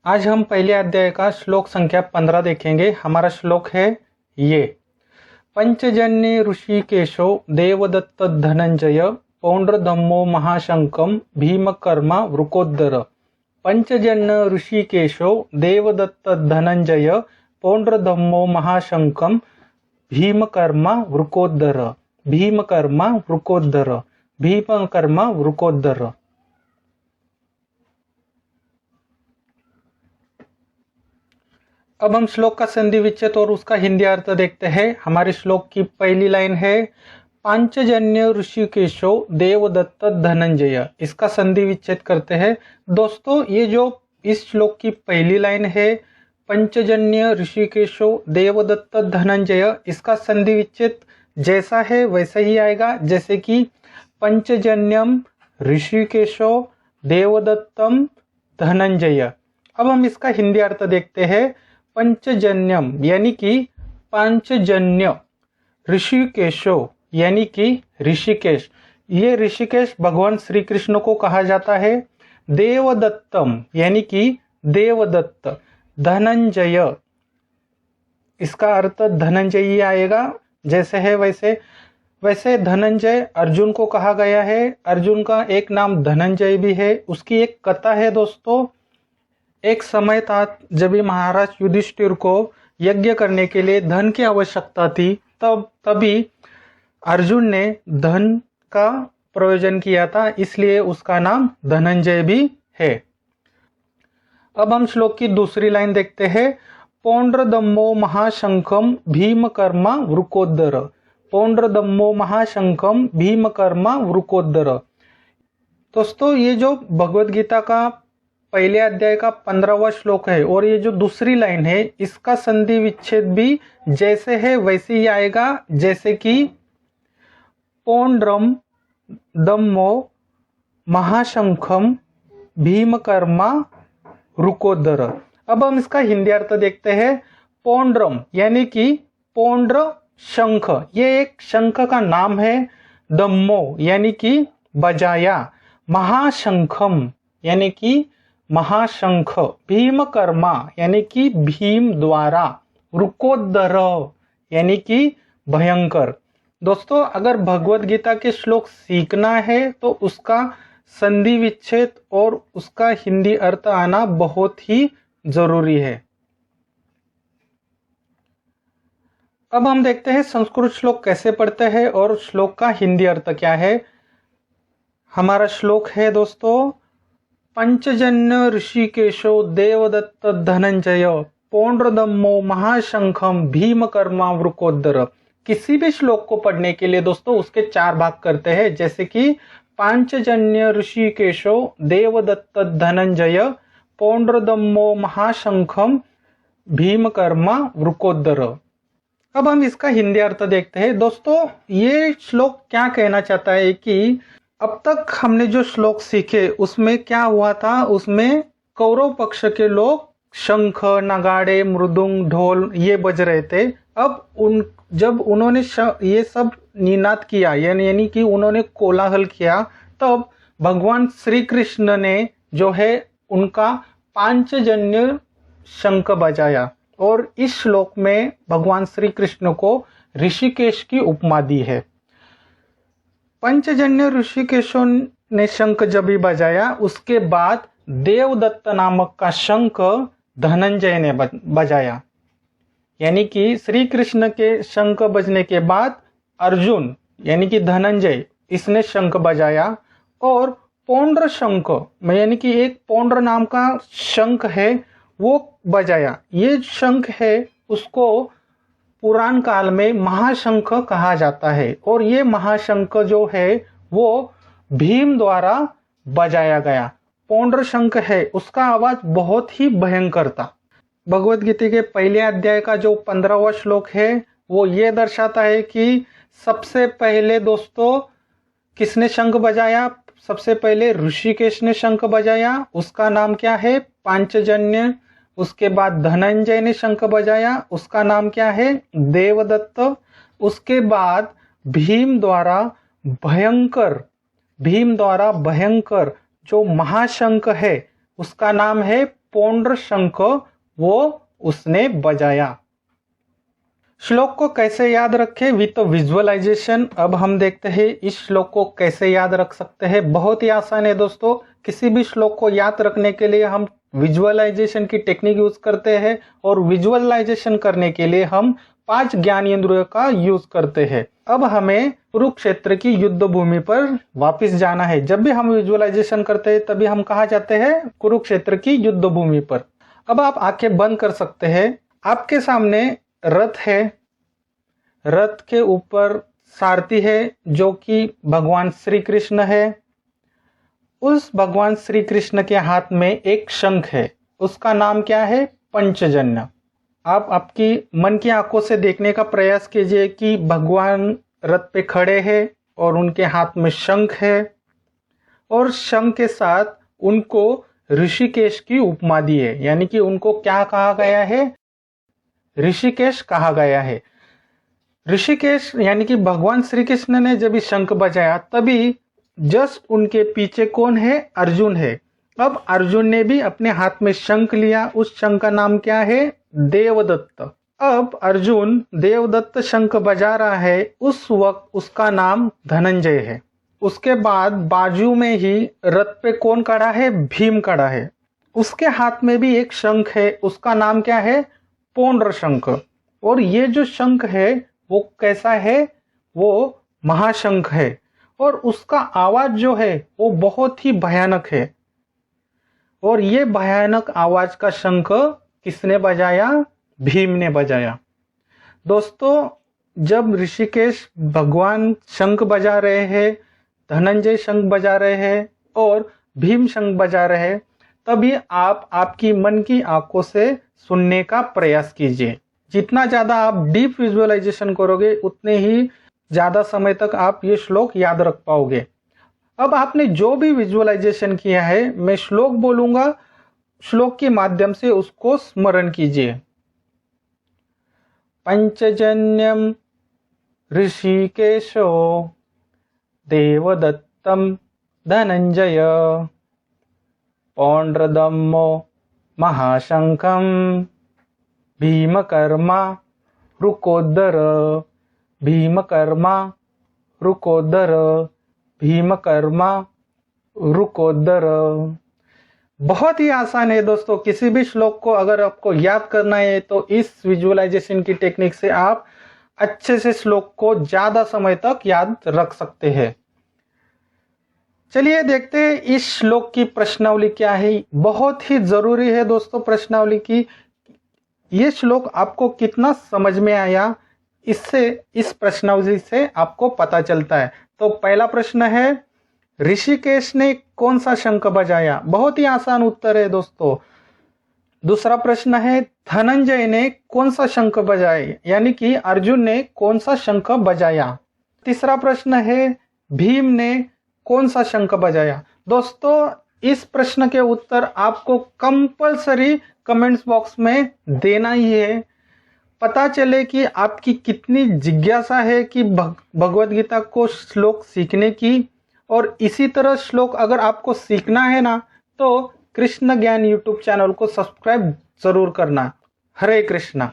आज हम पहले अध्याय का श्लोक संख्या 15 देखेंगे। हमारा श्लोक है ये। पंचजन्य ऋषिकेशो देवदत्त धनंजय पौंड्रधम्मो महाशंकम भीमकर्मा वृकोदर। पंचजन्य ऋषिकेशो देवदत्त धनंजय पौंड्रधम्मो महाशंकम भीमकर्मा वृकोदर। भीमकर्मा वृकोदर। भीमकर्मा वृकोदर। अब हम श्लोक का संधि विच्छेद और उसका हिंदी अर्थ देखते हैं। हमारे श्लोक की पहली लाइन है पांचजन्य ऋषिकेशो देवदत्त धनंजय। इसका संधि विच्छेद करते हैं। दोस्तों, ये जो इस श्लोक की पहली लाइन है पंचजन्य ऋषिकेशो देवदत्त धनंजय, इसका संधि विच्छेद जैसा है वैसा ही आएगा, जैसे कि पंचजन्यम ऋषिकेशो देवदत्तम धनंजय। अब हम इसका हिंदी अर्थ देखते हैं। पंचजन्यम यानी कि पांचजन्य, ऋषिकेशो यानी कि ऋषिकेश, ये ऋषिकेश भगवान श्री कृष्ण को कहा जाता है। देवदत्तम यानी कि देवदत्त। धनंजय, इसका अर्थ धनंजय ही आएगा, जैसे है वैसे। वैसे धनंजय अर्जुन को कहा गया है। अर्जुन का एक नाम धनंजय भी है। उसकी एक कथा है दोस्तों। एक समय था जब महाराज युधिष्ठिर को यज्ञ करने के लिए धन की आवश्यकता थी, तभी अर्जुन ने धन का प्रयोजन किया था, इसलिए उसका नाम धनंजय भी है। अब हम श्लोक की दूसरी लाइन देखते हैं। पौंड्रधम्मो महाशंखम भीमकर्मा वृकोदर। पौंड्रधम्मो महाशंखम भीमकर्मा वृकोदर। दोस्तों, ये जो भगवत गीता का पहले अध्याय का 15वां श्लोक है और ये जो दूसरी लाइन है, इसका संधि विच्छेद भी जैसे है वैसे ही आएगा, जैसे कि पौंड्रम धम्मो महाशंखम भीमकर्मा वृकोदर। अब हम इसका हिंदी अर्थ देखते हैं। पौंड्रम यानी कि पौंड्र शंख, ये एक शंख का नाम है। धम्मो यानी कि बजाया। महाशंखम यानी कि महाशंख। भीमकर्मा यानी कि भीम द्वारा। वृकोदर यानी कि भयंकर। दोस्तों, अगर भगवत गीता के श्लोक सीखना है तो उसका संधि विच्छेद और उसका हिंदी अर्थ आना बहुत ही जरूरी है। अब हम देखते हैं संस्कृत श्लोक कैसे पढ़ते हैं और श्लोक का हिंदी अर्थ क्या है। हमारा श्लोक है दोस्तों, पंचजन्य ऋषिकेशो देवदत्त धनंजय पौंड्रधम्मो महाशंखम भीमकर्मा वृकोदर। किसी भी श्लोक को पढ़ने के लिए दोस्तों उसके 4 भाग करते हैं, जैसे कि पांचजन्य ऋषिकेशो देवदत्त धनंजय पौंड्रधम्मो महाशंखम भीमकर्मा वृकोदर। अब हम इसका हिंदी अर्थ देखते हैं। दोस्तों, ये श्लोक क्या कहना चाहता है कि अब तक हमने जो श्लोक सीखे उसमें क्या हुआ था, उसमें कौरव पक्ष के लोग शंख, नगाड़े, मृदुंग, ढोल ये बज रहे थे। अब जब उन्होंने ये सब निनाद किया, यानी कि उन्होंने कोलाहल किया, तब भगवान श्री कृष्ण ने जो है उनका पांचजन्य शंख बजाया। और इस श्लोक में भगवान श्री कृष्ण को ऋषिकेश की उपमा दी है। पंचजन्य ऋषिकेशों ने शंख जब भी बजाया, उसके बाद देवदत्त नामक का शंख धनंजय ने बजाया। यानी कि श्री कृष्ण के शंख बजने के बाद अर्जुन यानी कि धनंजय, इसने शंख बजाया। और पौंड्र शंख यानी कि एक पौंड्र नाम का शंख है, वो बजाया। ये शंख है, उसको पुराण काल में महाशंख कहा जाता है। और ये महाशंख जो है वो भीम द्वारा बजाया गया। पौंड्र शंख है, उसका आवाज बहुत ही भयंकर था। भगवत गीता के पहले अध्याय का जो 15वां श्लोक है वो ये दर्शाता है कि सबसे पहले दोस्तों किसने शंख बजाया। सबसे पहले ऋषिकेश ने शंख बजाया, उसका नाम क्या है, पांचजन्य। उसके बाद धनंजय ने शंख बजाया, उसका नाम क्या है, देवदत्त। उसके बाद भीम द्वारा भयंकर जो महाशंख है उसका नाम है पौंड्र शंख वो उसने बजाया। श्लोक को कैसे याद रखें विथ विजुअलाइजेशन। अब हम देखते हैं इस श्लोक को कैसे याद रख सकते हैं। बहुत ही आसान है दोस्तों। किसी भी श्लोक को याद रखने के लिए हम विजुअलाइजेशन की टेक्निक यूज करते हैं और विजुअलाइजेशन करने के लिए हम 5 ज्ञानेंद्रियों का यूज करते हैं। अब हमें कुरुक्षेत्र की युद्ध भूमि पर वापस जाना है। जब भी हम विजुअलाइजेशन करते हैं तभी हम कहाँ जाते हैं? कुरुक्षेत्र की युद्ध भूमि पर। अब आप आंखें बंद कर सकते हैं। आपके सामने रथ है, रथ के ऊपर सारथी है जो कि भगवान श्री कृष्ण है। उस भगवान श्री कृष्ण के हाथ में एक शंख है, उसका नाम क्या है? पंचजन्य। आप आपकी मन की आंखों से देखने का प्रयास कीजिए कि भगवान रथ पे खड़े हैं और उनके हाथ में शंख है और शंख के साथ उनको ऋषिकेश की उपमा दी है, यानी कि उनको क्या कहा गया है? ऋषिकेश कहा गया है। ऋषिकेश यानी कि भगवान श्री कृष्ण ने जब शंख बजाया तभी जस्ट उनके पीछे कौन है? अर्जुन है। अब अर्जुन ने भी अपने हाथ में शंख लिया। उस शंख का नाम क्या है? देवदत्त। अब अर्जुन देवदत्त शंख बजा रहा है, उस वक्त उसका नाम धनंजय है। उसके बाद बाजू में ही रथ पे कौन खड़ा है? भीम खड़ा है। उसके हाथ में भी एक शंख है, उसका नाम क्या है? पौंड्र शंख। और ये जो शंख है वो कैसा है? वो महाशंख है और उसका आवाज जो है वो बहुत ही भयानक है। और ये भयानक आवाज का शंख किसने बजाया? भीम ने बजाया। दोस्तों, जब ऋषिकेश भगवान शंख बजा रहे हैं, धनंजय शंख बजा रहे हैं और भीम शंख बजा रहे हैं, तभी आप आपकी मन की आंखों से सुनने का प्रयास कीजिए। जितना ज्यादा आप डीप विजुअलाइजेशन करोगे उतने ही ज्यादा समय तक आप ये श्लोक याद रख पाओगे। अब आपने जो भी विजुअलाइजेशन किया है, मैं श्लोक बोलूंगा, श्लोक के माध्यम से उसको स्मरण कीजिए। पंचजन्यम ऋषिकेशो देवदत्तम धनंजय पौंड्रदम्मो महाशंखम भीमकर्मा रुकोदर भीमकर्मा रुकोदर भीमकर्मा रुकोदर। बहुत ही आसान है दोस्तों। किसी भी श्लोक को अगर आपको याद करना है तो इस विजुअलाइजेशन की टेक्निक से आप अच्छे से श्लोक को ज्यादा समय तक याद रख सकते हैं। चलिए देखते हैं इस श्लोक की प्रश्नावली क्या है। बहुत ही जरूरी है दोस्तों प्रश्नावली की। ये श्लोक आपको कितना समझ में आया, इससे इस प्रश्नावली से आपको पता चलता है। तो पहला प्रश्न है, ऋषिकेश ने कौन सा शंख बजाया? बहुत ही आसान उत्तर है दोस्तों। दूसरा प्रश्न है, धनंजय ने कौन सा शंख बजाया, यानी कि अर्जुन ने कौन सा शंख बजाया? तीसरा प्रश्न है, भीम ने कौन सा शंख बजाया? दोस्तों, इस प्रश्न के उत्तर आपको कंपलसरी कमेंट्स बॉक्स में देना ही है। पता चले कि आपकी कितनी जिज्ञासा है कि भगवत गीता को श्लोक सीखने की। और इसी तरह श्लोक अगर आपको सीखना है ना, तो कृष्ण ज्ञान यूट्यूब चैनल को सब्सक्राइब जरूर करना। हरे कृष्णा।